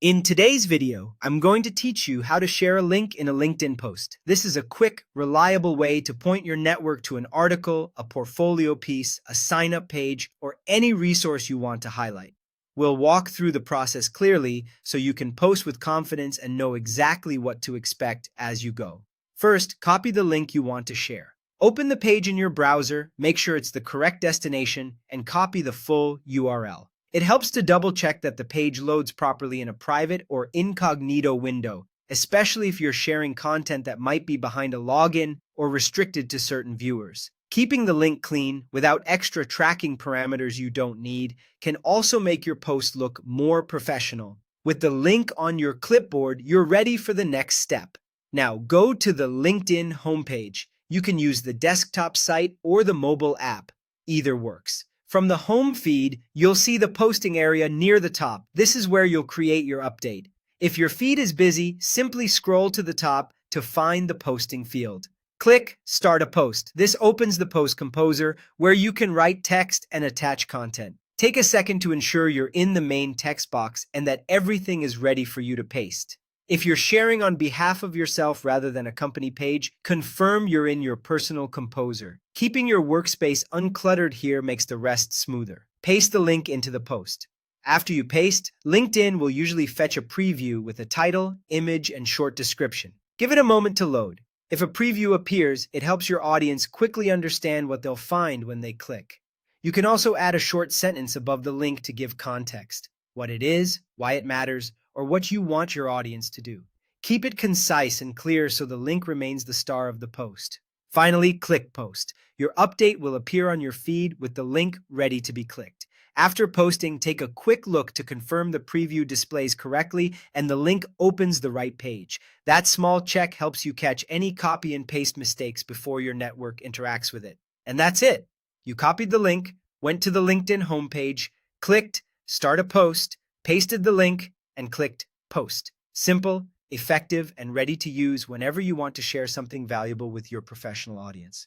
In today's video, I'm going to teach you how to share a link in a LinkedIn post. This is a quick, reliable way to point your network to an article, a portfolio piece, a sign-up page, or any resource you want to highlight. We'll walk through the process clearly so you can post with confidence and know exactly what to expect as you go. First, copy the link you want to share. Open the page in your browser, make sure it's the correct destination, and copy the full URL. It helps to double-check that the page loads properly in a private or incognito window, especially if you're sharing content that might be behind a login or restricted to certain viewers. Keeping the link clean, without extra tracking parameters you don't need, can also make your post look more professional. With the link on your clipboard, you're ready for the next step. Now, go to the LinkedIn homepage. You can use the desktop site or the mobile app. Either works. From the home feed, you'll see the posting area near the top. This is where you'll create your update. If your feed is busy, simply scroll to the top to find the posting field. Click Start a Post. This opens the Post Composer where you can write text and attach content. Take a second to ensure you're in the main text box and that everything is ready for you to paste. If you're sharing on behalf of yourself rather than a company page, confirm you're in your personal composer. Keeping your workspace uncluttered here makes the rest smoother. Paste the link into the post. After you paste, LinkedIn will usually fetch a preview with a title, image, and short description. Give it a moment to load. If a preview appears, it helps your audience quickly understand what they'll find when they click. You can also add a short sentence above the link to give context, what it is, why it matters, or what you want your audience to do. Keep it concise and clear so the link remains the star of the post. Finally, click Post. Your update will appear on your feed with the link ready to be clicked. After posting, take a quick look to confirm the preview displays correctly and the link opens the right page. That small check helps you catch any copy and paste mistakes before your network interacts with it. And that's it. You copied the link, went to the LinkedIn homepage, clicked Start a Post, pasted the link, and clicked Post. Simple, effective, and ready to use whenever you want to share something valuable with your professional audience.